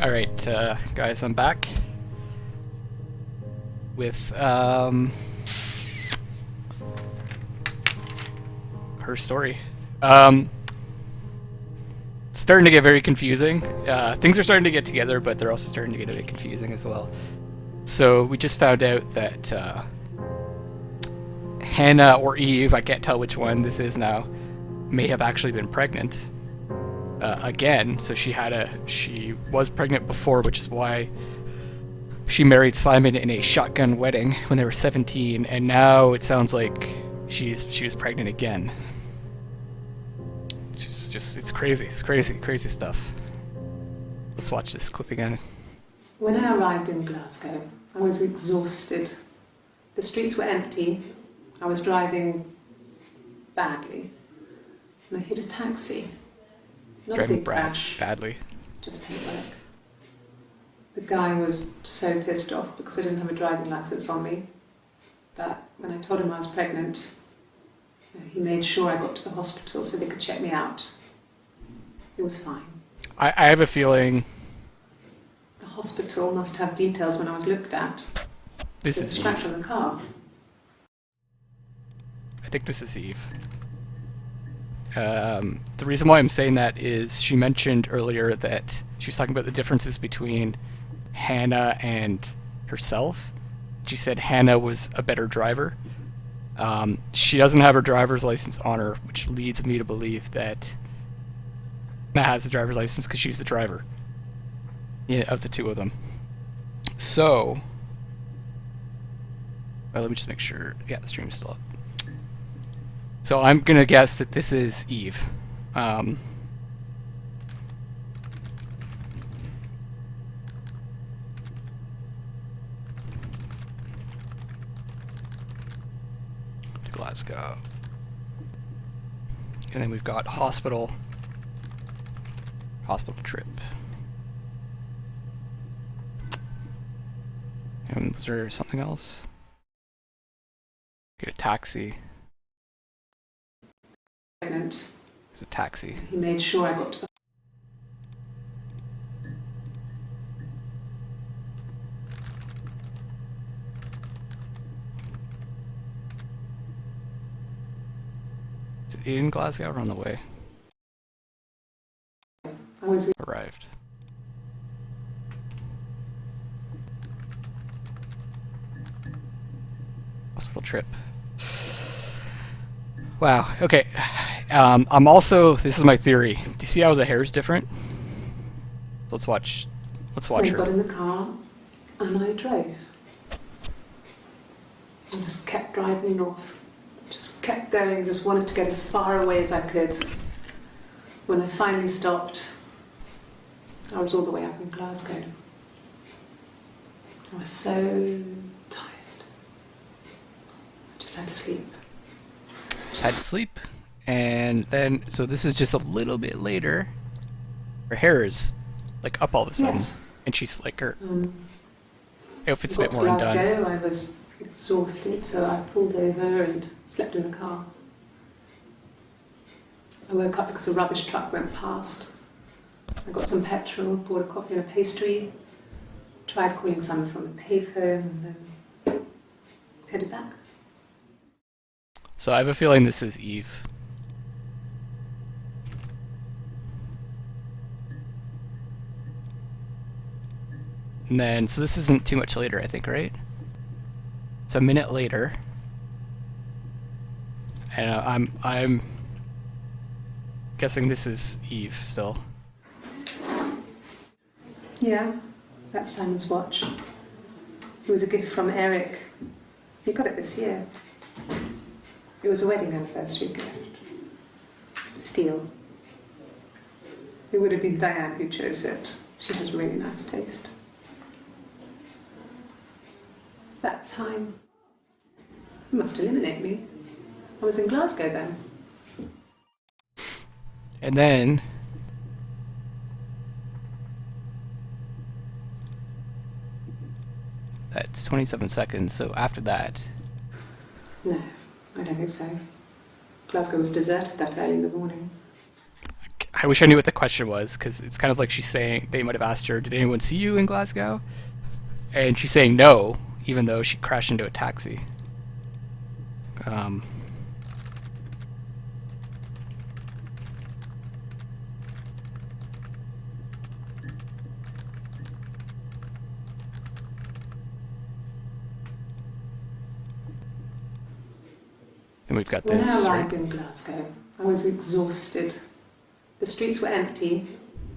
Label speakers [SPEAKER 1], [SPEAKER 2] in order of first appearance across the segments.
[SPEAKER 1] Alright, guys, I'm back with her story. Starting to get very confusing. Things are starting to get together, but they're also starting to get a bit confusing as well. So we just found out that Hannah or Eve, I can't tell which one this is now, may have actually been pregnant again. So she was pregnant before, which is why she married Simon in a shotgun wedding when they were 17, and now it sounds like she was pregnant again. It's crazy. It's crazy stuff. Let's watch this clip again.
[SPEAKER 2] When I arrived in Glasgow, I was exhausted. The streets were empty. I was driving badly. And I hit a taxi. Not a big crash.
[SPEAKER 1] Badly.
[SPEAKER 2] Just paintwork. The guy was so pissed off because I didn't have a driving license on me. But when I told him I was pregnant, he made sure I got to the hospital so they could check me out. It was fine.
[SPEAKER 1] I have a feeling
[SPEAKER 2] the hospital must have details when I was looked at.
[SPEAKER 1] This
[SPEAKER 2] There's
[SPEAKER 1] is
[SPEAKER 2] a scratch
[SPEAKER 1] Eve.
[SPEAKER 2] on the car.
[SPEAKER 1] I think this is Eve. The reason why I'm saying that is she mentioned earlier that she was talking about the differences between Hannah and herself. She said Hannah was a better driver. She doesn't have her driver's license on her, which leads me to believe that Hannah has the driver's license because she's the driver of the two of them. So, well, let me just make sure. Yeah, the stream's still up. So I'm gonna guess that this is Eve. To Glasgow. And then we've got hospital trip. And was there something else? Get a taxi.
[SPEAKER 2] Pregnant.
[SPEAKER 1] There's a taxi.
[SPEAKER 2] He made sure I got to the
[SPEAKER 1] Is it in Glasgow or on the way?
[SPEAKER 2] I was
[SPEAKER 1] Arrived. Hospital trip. Wow. Okay. I'm also. This is my theory. Do you see how the hair is different? So let's watch. Let's watch
[SPEAKER 2] I got
[SPEAKER 1] her.
[SPEAKER 2] in the car and I drove. I just kept driving north. Just kept going, just wanted to get as far away as I could. When I finally stopped, I was all the way up in Glasgow. I was so tired. I just had to sleep.
[SPEAKER 1] Just had to sleep, and then so this is just a little bit later. Her hair is like up all of a sudden,
[SPEAKER 2] Yes.
[SPEAKER 1] and she's like her
[SPEAKER 2] Um,
[SPEAKER 1] outfit's a
[SPEAKER 2] got
[SPEAKER 1] bit
[SPEAKER 2] to
[SPEAKER 1] more undone.
[SPEAKER 2] Glasgow, I was exhausted, so I pulled over and slept in the car. I woke up because a rubbish truck went past. I got some petrol, bought a coffee and a pastry, tried calling someone from the payphone, and then headed back.
[SPEAKER 1] So I have a feeling this is Eve. And then, so this isn't too much later, I think, right? So a minute later, and I'm guessing this is Eve still.
[SPEAKER 2] Yeah, that's Simon's watch. It was a gift from Eric. He got it this year. It was a wedding anniversary gift. Steel. It would have been Diane who chose it. She has really nice taste. That time, you must eliminate me. I was in Glasgow then.
[SPEAKER 1] And then that's 27 seconds, so after that,
[SPEAKER 2] No, I don't think so. Glasgow was deserted that early in the morning.
[SPEAKER 1] I wish I knew what the question was, because it's kind of like she's saying, they might have asked her, did anyone see you in Glasgow? And she's saying no, even though she crashed into a taxi. Then we've got
[SPEAKER 2] When
[SPEAKER 1] this.
[SPEAKER 2] I arrived
[SPEAKER 1] Right?
[SPEAKER 2] in Glasgow, I was exhausted. The streets were empty.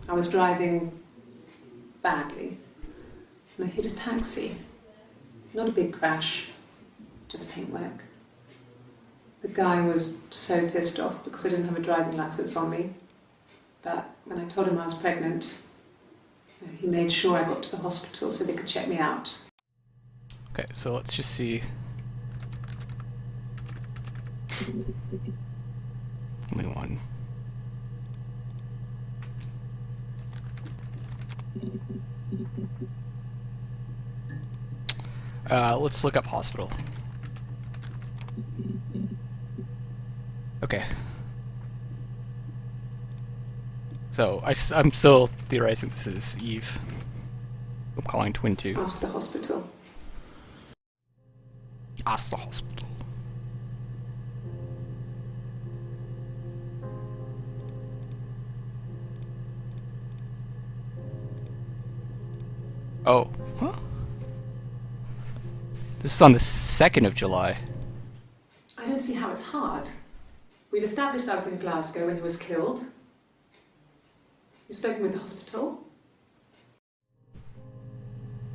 [SPEAKER 2] I was driving badly. And I hit a taxi. Not a big crash, just paintwork. The guy was so pissed off because I didn't have a driving license on me. But when I told him I was pregnant, he made sure I got to the hospital so they could check me out.
[SPEAKER 1] Okay, so let's just see. Only one. Let's look up hospital. Okay. So I'm still theorizing this is Eve. I'm calling Twin 2.
[SPEAKER 2] Ask the hospital.
[SPEAKER 1] Ask the hospital. Oh. Huh? This is on the 2nd of July.
[SPEAKER 2] I don't see how it's hard. We've established I was in Glasgow when he was killed. You've spoken with the hospital.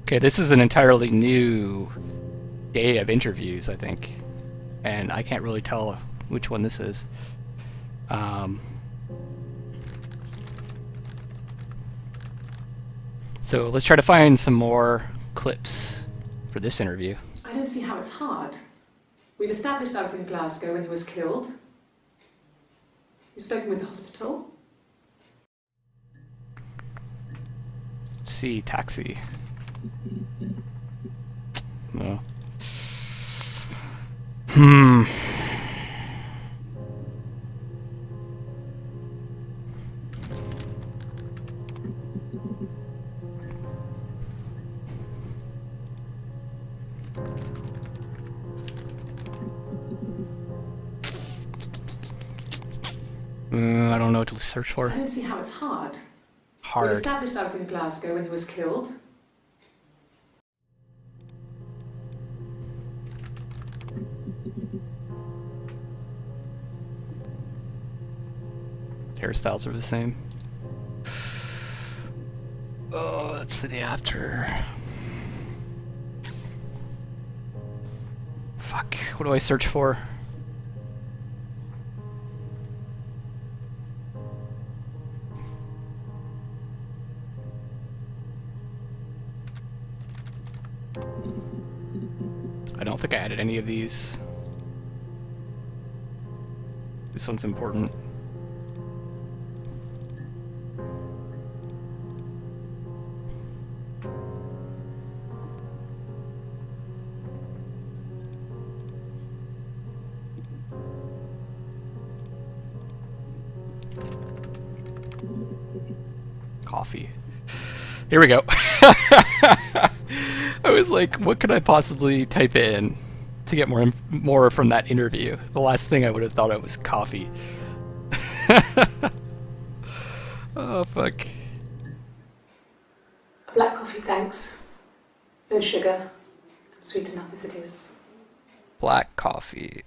[SPEAKER 1] Okay, this is an entirely new day of interviews, I think. And I can't really tell which one this is. So let's try to find some more clips for this interview.
[SPEAKER 2] I don't see how it's hard. We've established I was in Glasgow when he was killed. You've spoken with the hospital.
[SPEAKER 1] See, taxi. No. I don't know what to search for.
[SPEAKER 2] I don't see how it's hard. We've
[SPEAKER 1] Hard.
[SPEAKER 2] established I was in Glasgow when he was killed.
[SPEAKER 1] Hairstyles are the same. Oh, that's the day after. Fuck, what do I search for? I don't think I added any of these. This one's important. Coffee. Here we go. I was like, what could I possibly type in to get more from that interview? The last thing I would have thought of was coffee. Oh, fuck.
[SPEAKER 2] Black coffee, thanks. No sugar. I'm sweet enough as it is.
[SPEAKER 1] Black coffee.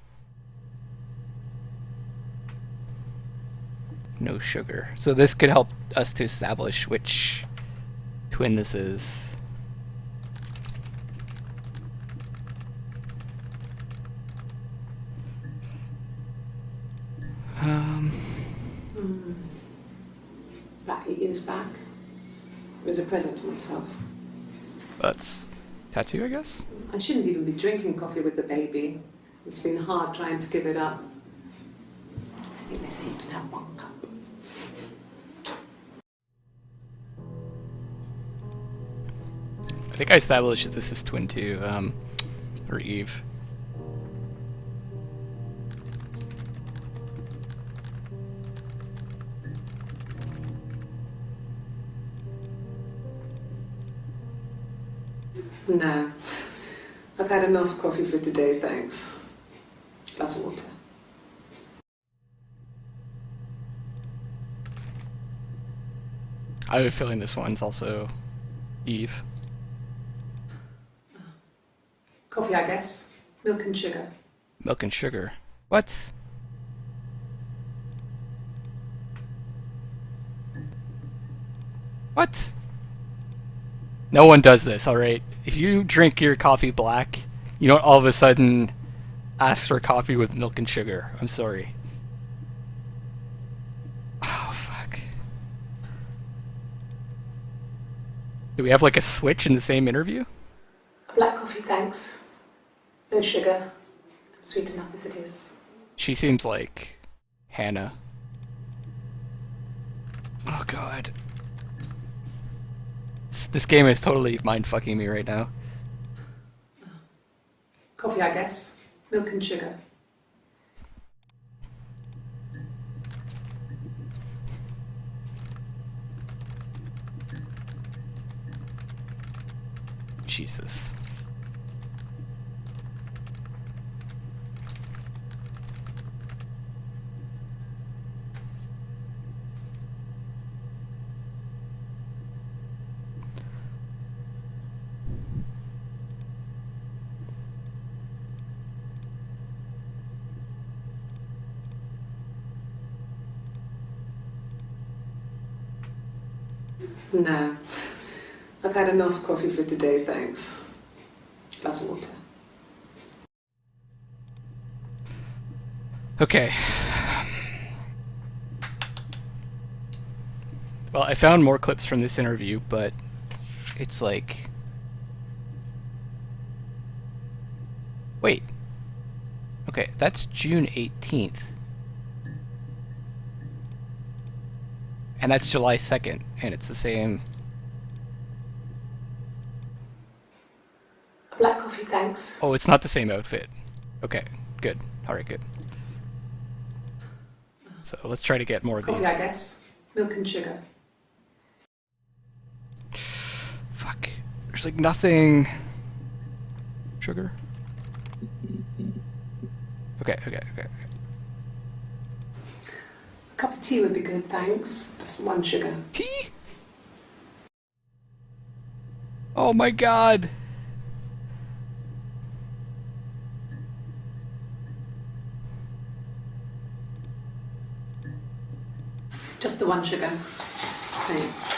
[SPEAKER 1] No sugar. So this could help us to establish which twin this is.
[SPEAKER 2] About 8 years back. It was a present to myself.
[SPEAKER 1] That's tattoo, I guess?
[SPEAKER 2] I shouldn't even be drinking coffee with the baby. It's been hard trying to give it up. I think they say you can have 1 cup.
[SPEAKER 1] I think I established that this is twin 2, or Eve.
[SPEAKER 2] No. I've had enough coffee for today, thanks. Glass of water.
[SPEAKER 1] I have a feeling this one's also Eve.
[SPEAKER 2] Coffee, I guess. Milk and sugar.
[SPEAKER 1] Milk and sugar. What? What? No one does this, alright? If you drink your coffee black, you don't all of a sudden ask for coffee with milk and sugar. I'm sorry. Oh, fuck. Do we have like a switch in the same interview?
[SPEAKER 2] Black coffee, thanks. No sugar. Sweet enough as it is.
[SPEAKER 1] She seems like Hannah. Oh god. This game is totally mind-fucking me right now.
[SPEAKER 2] Coffee, I guess. Milk and sugar.
[SPEAKER 1] Jesus.
[SPEAKER 2] No. I've had enough coffee for today, thanks. Glass of water.
[SPEAKER 1] Okay. Well, I found more clips from this interview, but it's like... Wait. Okay, that's June 18th. And that's July 2nd, and it's the same...
[SPEAKER 2] Black coffee, thanks.
[SPEAKER 1] Oh, it's not the same outfit. Okay, good. Alright, good. So let's try to get more of
[SPEAKER 2] Coffee,
[SPEAKER 1] these.
[SPEAKER 2] I guess. Milk and sugar.
[SPEAKER 1] Fuck. There's like nothing... Sugar? Okay.
[SPEAKER 2] A cup of tea would be good, thanks. Just one sugar.
[SPEAKER 1] Tea? Oh my god.
[SPEAKER 2] Just the one sugar. Thanks.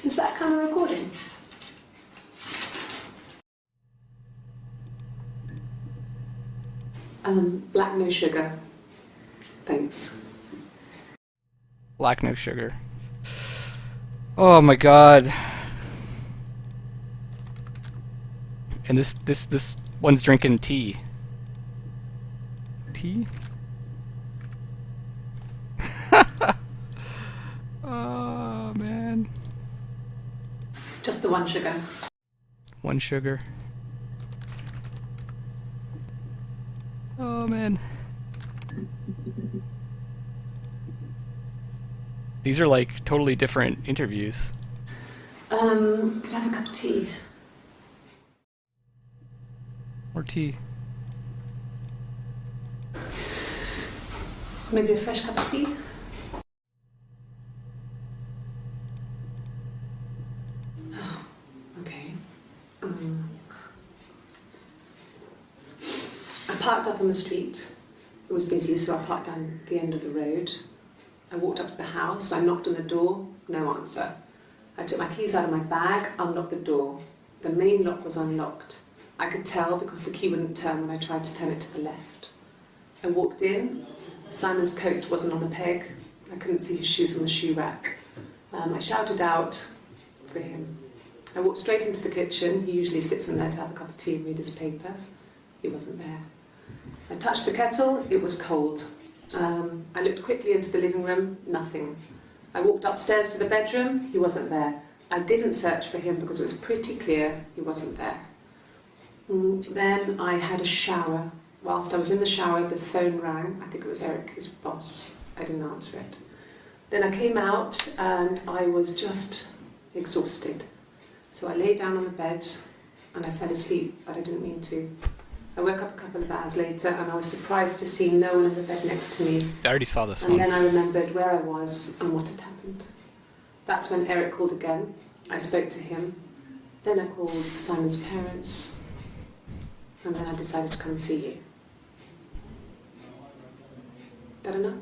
[SPEAKER 2] Is that kind of recording? Black no sugar. Thanks.
[SPEAKER 1] Black no sugar. Oh my god. And this one's drinking tea. Tea? Oh man.
[SPEAKER 2] Just the one sugar.
[SPEAKER 1] One sugar. Oh man. These are like totally different interviews.
[SPEAKER 2] Could I have a cup of tea?
[SPEAKER 1] More tea.
[SPEAKER 2] Maybe a fresh cup of tea? Oh, okay. I parked up on the street. It was busy, so I parked down the end of the road. I walked up to the house, I knocked on the door, no answer. I took my keys out of my bag, unlocked the door. The main lock was unlocked. I could tell because the key wouldn't turn when I tried to turn it to the left. I walked in. Simon's coat wasn't on the peg. I couldn't see his shoes on the shoe rack. I shouted out for him. I walked straight into the kitchen. He usually sits in there to have a cup of tea and read his paper. He wasn't there. I touched the kettle. It was cold. I looked quickly into the living room. Nothing. I walked upstairs to the bedroom. He wasn't there. I didn't search for him because it was pretty clear he wasn't there. Then I had a shower. Whilst I was in the shower, the phone rang. I think it was Eric, his boss. I didn't answer it. Then I came out and I was just exhausted. So I lay down on the bed and I fell asleep, but I didn't mean to. I woke up a couple of hours later and I was surprised to see no one in the bed next to me.
[SPEAKER 1] I already saw this one.
[SPEAKER 2] And then I remembered where I was and what had happened. That's when Eric called again. I spoke to him. Then I called Simon's parents. And then I decided to come and see you. That enough?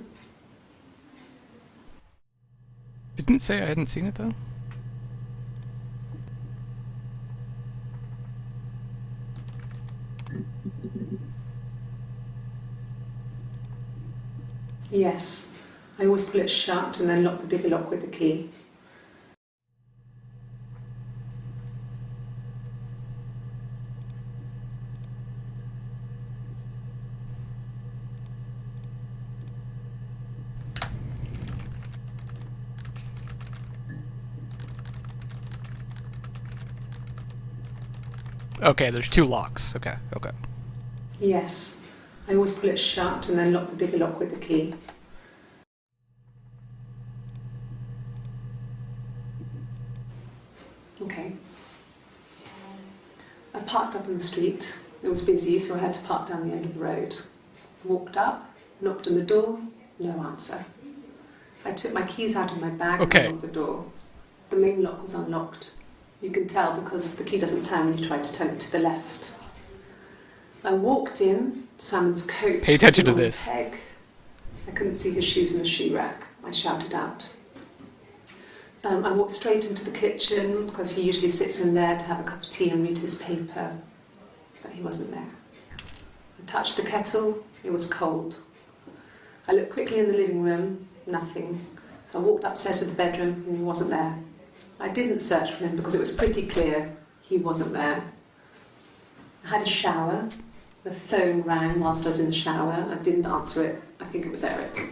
[SPEAKER 1] Didn't say I hadn't seen it though.
[SPEAKER 2] Yes. I always pull it shut and then lock the bigger lock with the key.
[SPEAKER 1] Okay, there's 2 locks. Okay.
[SPEAKER 2] Yes. I always pull it shut and then lock the bigger lock with the key. Okay. I parked up on the street. It was busy, so I had to park down the end of the road. Walked up, knocked on the door, no answer. I took my keys out of my bag and locked the door. The main lock was unlocked. You can tell because the key doesn't turn when you try to turn it to the left. I walked in, Simon's coat.
[SPEAKER 1] Pay attention to this.
[SPEAKER 2] Peg. I couldn't see his shoes in the shoe rack. I shouted out. I walked straight into the kitchen because he usually sits in there to have a cup of tea and read his paper, but he wasn't there. I touched the kettle, it was cold. I looked quickly in the living room, nothing. So I walked upstairs to the bedroom and he wasn't there. I didn't search for him because it was pretty clear he wasn't there. I had a shower. The phone rang whilst I was in the shower. I didn't answer it. I think it was Eric.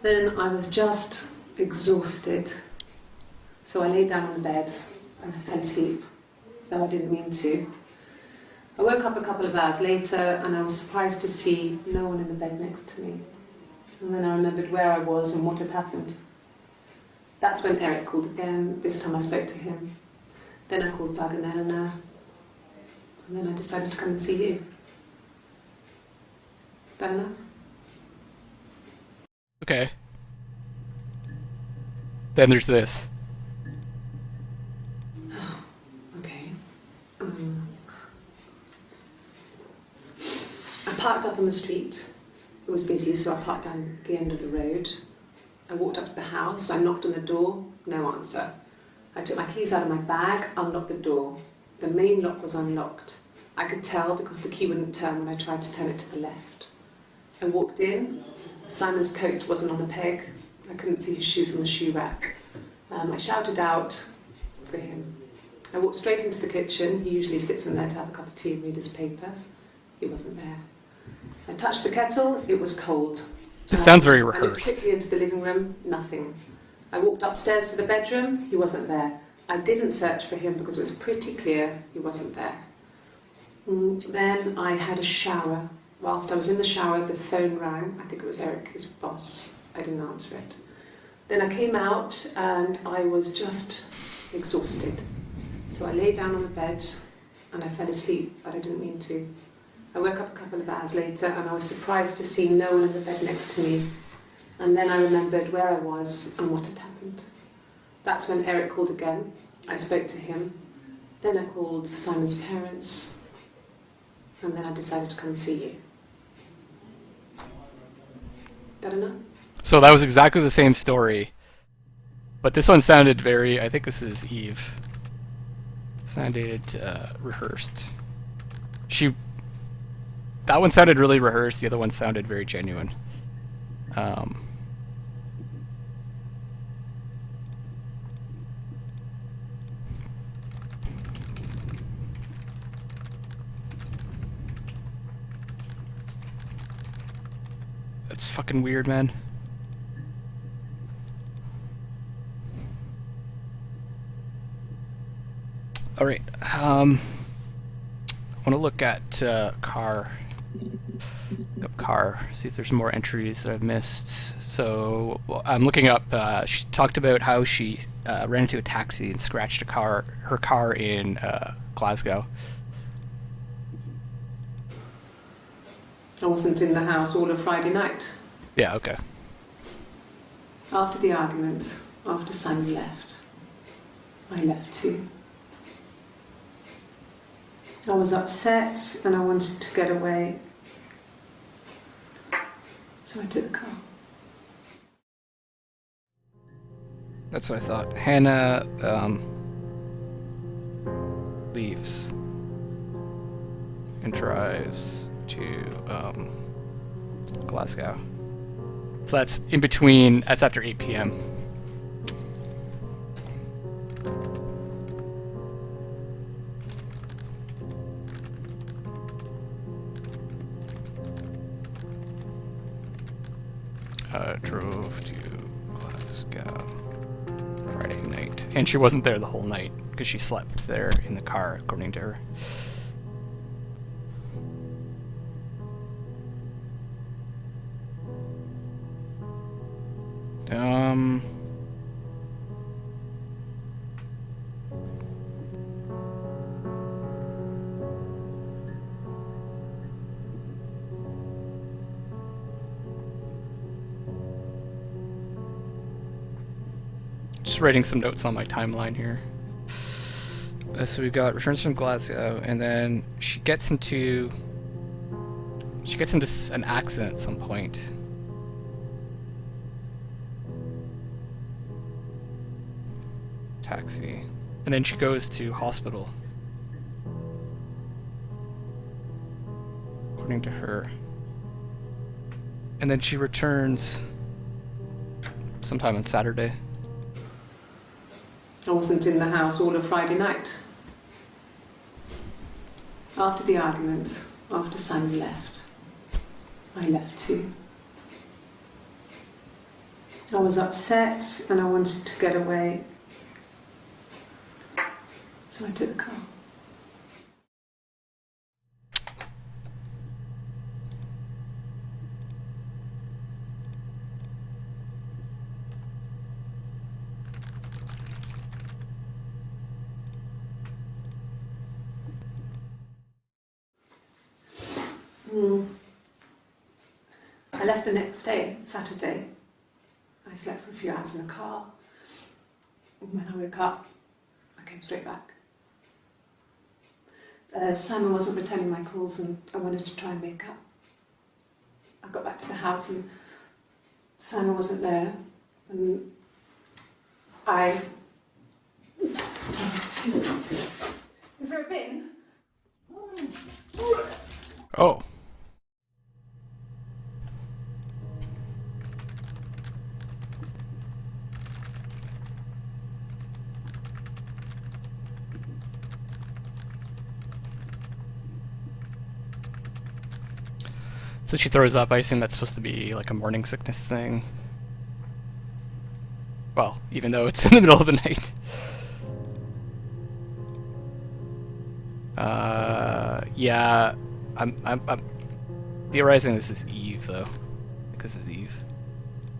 [SPEAKER 2] Then I was just exhausted. So I lay down on the bed and I fell asleep, though I didn't mean to. I woke up a couple of hours later and I was surprised to see no one in the bed next to me. And then I remembered where I was and what had happened. That's when Eric called again. This time I spoke to him. Then I called Doug and Eleanor. And then I decided to come and see you. That enough?
[SPEAKER 1] Okay. Then there's this.
[SPEAKER 2] Okay. I parked up on the street. It was busy, so I parked down the end of the road. I walked up to the house, I knocked on the door, no answer. I took my keys out of my bag, unlocked the door. The main lock was unlocked. I could tell because the key wouldn't turn when I tried to turn it to the left. I walked in, Simon's coat wasn't on the peg. I couldn't see his shoes on the shoe rack. I shouted out for him. I walked straight into the kitchen. He usually sits in there to have a cup of tea and read his paper. He wasn't there. I touched the kettle, it was cold.
[SPEAKER 1] This sounds very
[SPEAKER 2] I looked
[SPEAKER 1] rehearsed.
[SPEAKER 2] quickly into the living room, nothing. I walked upstairs to the bedroom, he wasn't there. I didn't search for him because it was pretty clear he wasn't there. Then I had a shower. Whilst I was in the shower, the phone rang. I think it was Eric, his boss. I didn't answer it. Then I came out and I was just exhausted. So I lay down on the bed and I fell asleep, but I didn't mean to. I woke up a couple of hours later and I was surprised to see no one in the bed next to me. And then I remembered where I was and what had happened. That's when Eric called again. I spoke to him. Then I called Simon's parents. And then I decided to come and see you. That enough?
[SPEAKER 1] So that was exactly the same story. But this one sounded very, I think this is Eve. Sounded rehearsed. That one sounded really rehearsed, the other one sounded very genuine. That's fucking weird, man. Alright, I want to look at car. car, see if there's more entries that I've missed. So I'm looking up. She talked about how she ran into a taxi and scratched her car in Glasgow.
[SPEAKER 2] I wasn't in the house all of Friday night.
[SPEAKER 1] Yeah, okay.
[SPEAKER 2] After the argument, after Simon left, I left too. I was upset and I wanted to get away, so I took the car.
[SPEAKER 1] That's what I thought. Hannah leaves and drives to Glasgow. So that's in between, that's after 8 p.m. Drove to Glasgow Friday night. And she wasn't there the whole night because she slept there in the car, according to her. Just writing some notes on my timeline here. So we got returns from Glasgow, and then she gets into an accident at some point. Taxi, and then she goes to hospital, according to her. And then she returns sometime on Saturday.
[SPEAKER 2] I wasn't in the house all of Friday night. After the argument, after Simon left, I left too. I was upset and I wanted to get away, so I took the car. I left the next day, Saturday. I slept for a few hours in the car. When I woke up, I came straight back. Simon wasn't returning my calls and I wanted to try and make up. I got back to the house and Simon wasn't there. And excuse me. Is there a bin?
[SPEAKER 1] Oh. So she throws up. I assume that's supposed to be like a morning sickness thing. Well, even though it's in the middle of the night. Yeah, I'm theorizing this is Eve though, because it's Eve,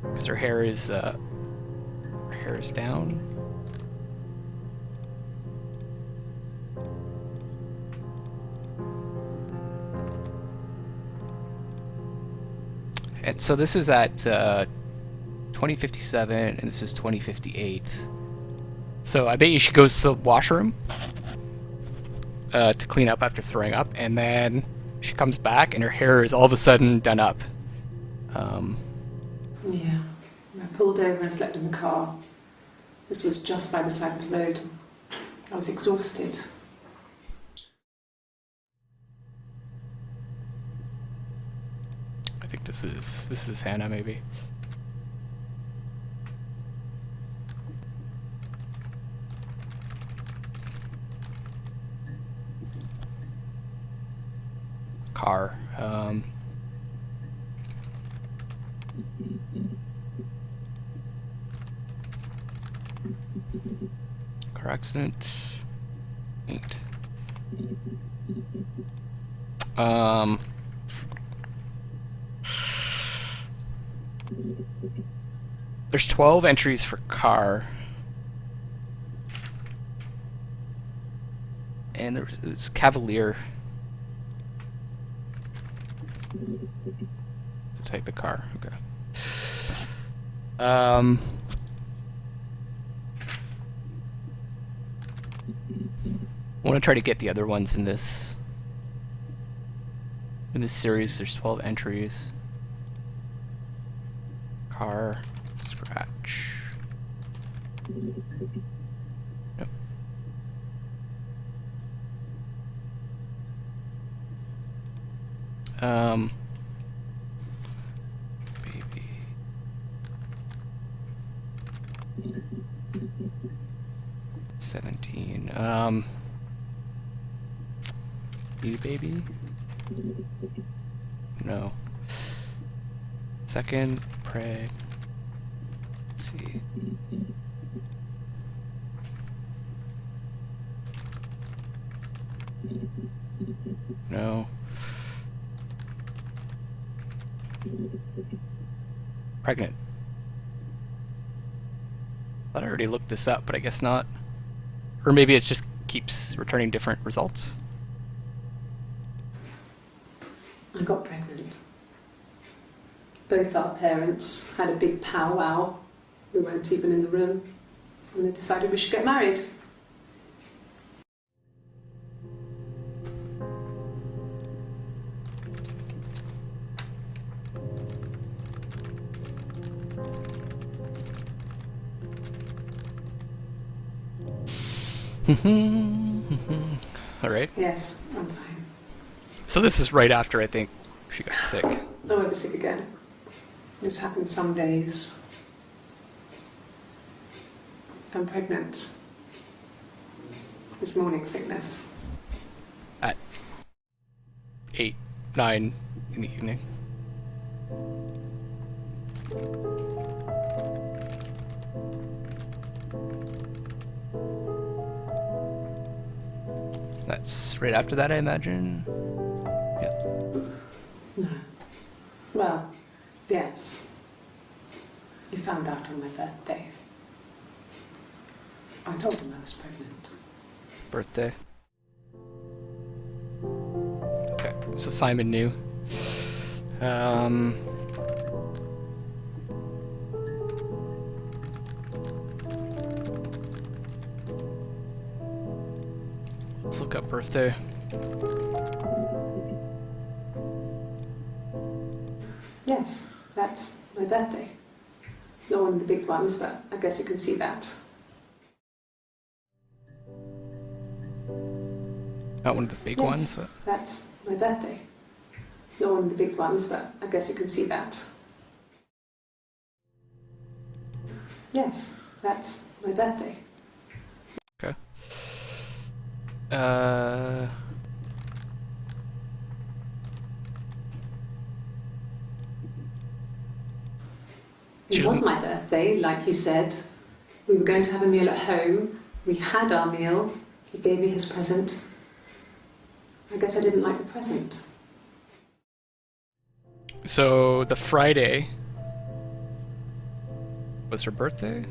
[SPEAKER 1] because her hair is down. And so this is at 2057, and this is 2058. So I bet you she goes to the washroom to clean up after throwing up, and then she comes back, and her hair is all of a sudden done up.
[SPEAKER 2] Yeah. I pulled over and slept in the car. This was just by the side of the road. I was exhausted.
[SPEAKER 1] I think this is Hannah, maybe. Car. Car accident. Ain't. There's 12 entries for car. And there's Cavalier. It's a type of car. Okay. I want to try to get the other ones in this series. There's 12 entries. Car, scratch. Yep. Baby. $17. You baby? No. Second, pray. Let's see. No. Pregnant. Thought I already looked this up, but I guess not. Or maybe it just keeps returning different results.
[SPEAKER 2] I got pregnant. Both our parents had a big powwow. We weren't even in the room. And they decided we should get married.
[SPEAKER 1] Alright.
[SPEAKER 2] Yes, I'm fine.
[SPEAKER 1] So this is right after I think she got sick.
[SPEAKER 2] I won't be sick again. This happens some days. I'm pregnant. It's morning sickness.
[SPEAKER 1] At 8, 9 in the evening. That's right after that, I imagine. Yeah.
[SPEAKER 2] No. Well, yes. You found out on my birthday. I told him I was pregnant.
[SPEAKER 1] Birthday. Okay, so Simon knew. Let's look up birthday.
[SPEAKER 2] Yes, that's my birthday. Not one of the big ones, but I guess you can see that.
[SPEAKER 1] Not one of the big
[SPEAKER 2] Yes,
[SPEAKER 1] ones, but
[SPEAKER 2] that's my birthday. Not one of the big ones, but I guess you can see that. Yes, that's my birthday.
[SPEAKER 1] okay. She
[SPEAKER 2] It was
[SPEAKER 1] doesn't-
[SPEAKER 2] my birthday, like you said. We were going to have a meal at home. We had our meal. He gave me his present. I guess I didn't like the present.
[SPEAKER 1] So the Friday was her birthday?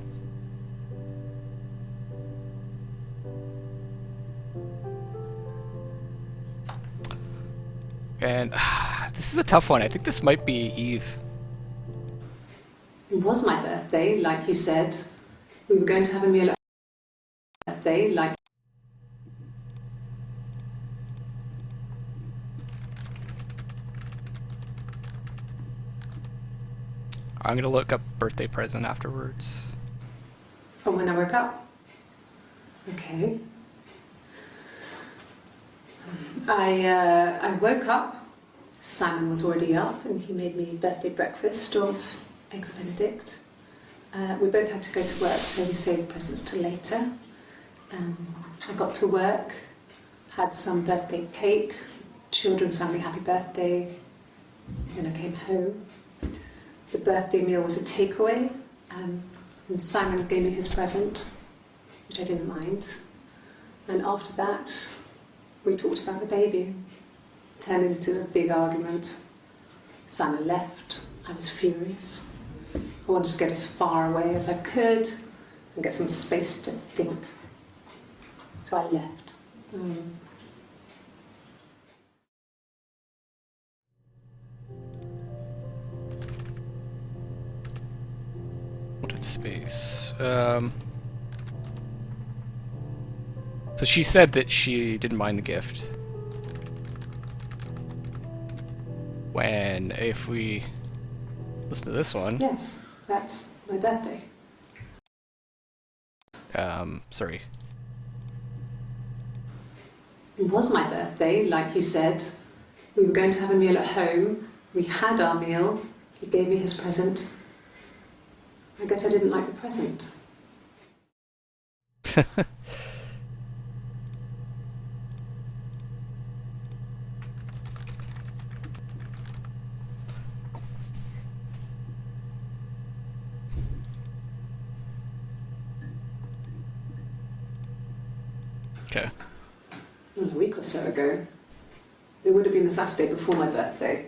[SPEAKER 1] And this is a tough one. I think this might be Eve.
[SPEAKER 2] It was my birthday, like you said. We were going to have a meal at birthday, like
[SPEAKER 1] I'm gonna look up birthday present afterwards.
[SPEAKER 2] from when I woke up. Okay. I woke up. Simon was already up, and he made me birthday breakfast of eggs Benedict. We both had to go to work, so we saved presents till later. I got to work, had some birthday cake. Children sang me happy birthday. Then I came home. The birthday meal was a takeaway, and Simon gave me his present, which I didn't mind. And after that, we talked about the baby. Turned into a big argument. Simon left. I was furious. I wanted to get as far away as I could and get some space to think. So I left.
[SPEAKER 1] Wanted space. So she said that she didn't mind the gift. If we listen to this one.
[SPEAKER 2] Yes, that's my birthday.
[SPEAKER 1] Sorry.
[SPEAKER 2] It was my birthday, like you said. We were going to have a meal at home. We had our meal. He gave me his present. I guess I didn't like the present.
[SPEAKER 1] Okay.
[SPEAKER 2] Well, a week or so ago. It would have been the Saturday before my birthday.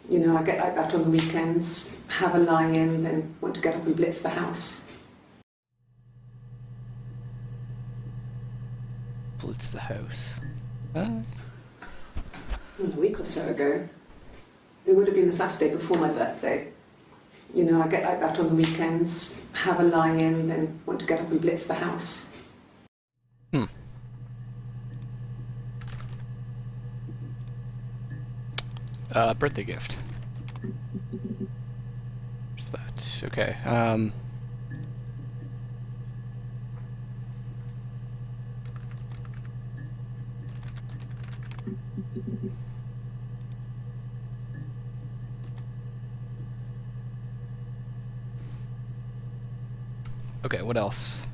[SPEAKER 2] You know, I get like that on the weekends, have a lie-in, then want to get up and blitz the house.
[SPEAKER 1] Blitz the house.
[SPEAKER 2] Well, a week or so ago. It would have been the Saturday before my birthday. You know, I get like that on the weekends, have a lie-in, then want to get up and blitz the house.
[SPEAKER 1] Birthday gift. What's that? Okay. Okay, what else?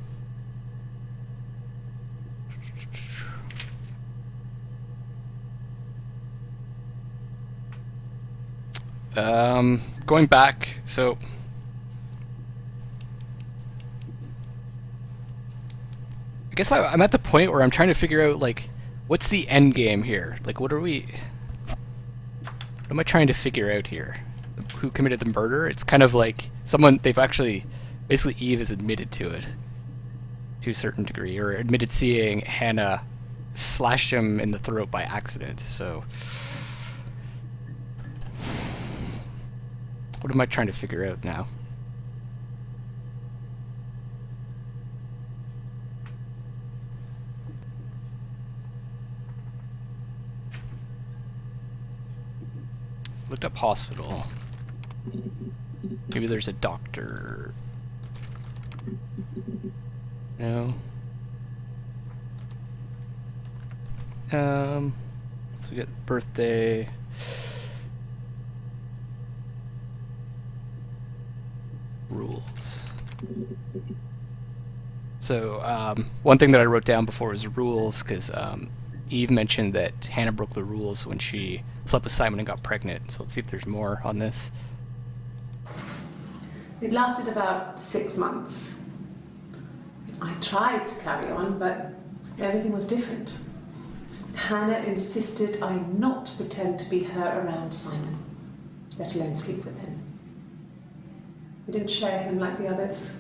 [SPEAKER 1] Going back, so I guess I'm at the point where I'm trying to figure out, like, what's the end game here? Like, what am I trying to figure out here? Who committed the murder? It's kind of like they've actually, basically Eve has admitted to it to a certain degree, or admitted seeing Hannah slash him in the throat by accident, so what am I trying to figure out now? Looked up hospital. Maybe there's a doctor. No. So we got birthday. Rules. So one thing that I wrote down before was rules, because Eve mentioned that Hannah broke the rules when she slept with Simon and got pregnant. So let's see if there's more on this.
[SPEAKER 2] It lasted about 6 months. I tried to carry on, but everything was different. Hannah insisted I not pretend to be her around Simon, let alone sleep with him. We didn't share him like the others.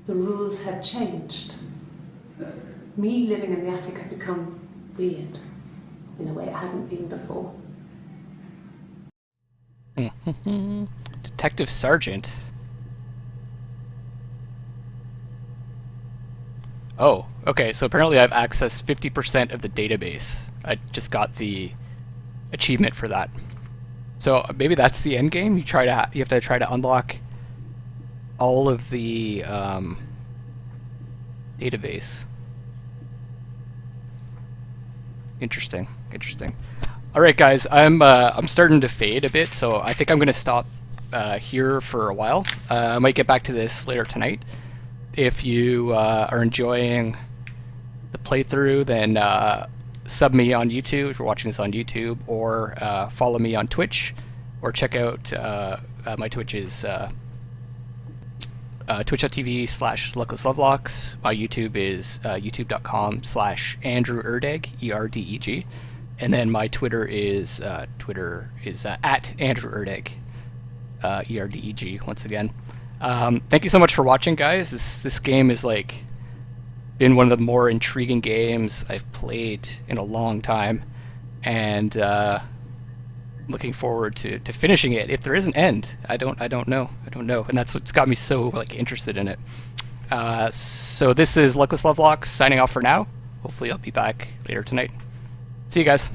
[SPEAKER 2] The rules had changed. Me living in the attic had become weird, in a way it hadn't been before.
[SPEAKER 1] Detective Sergeant. Oh, okay, so apparently I've accessed 50% of the database. I just got the achievement for that. So maybe that's the end game. You have to try to unlock all of the database. Interesting. All right, guys, I'm starting to fade a bit, so I think I'm going to stop here for a while. I might get back to this later tonight. If you are enjoying the playthrough, then sub me on YouTube if you're watching this on YouTube, or follow me on Twitch, or check out my Twitch is twitch.tv/Luckless Lovelocks. My YouTube is youtube.com/Andrew Erdeg, ERDEG. And then my Twitter is at Andrew Erdeg. ERDEG once again. Thank you so much for watching, guys. This game is like been one of the more intriguing games I've played in a long time, and looking forward to finishing it. If there is an end, I don't know, and that's what's got me so like interested in it. So this is Luckless Lovelocks signing off for now. Hopefully I'll be back later tonight. See you guys.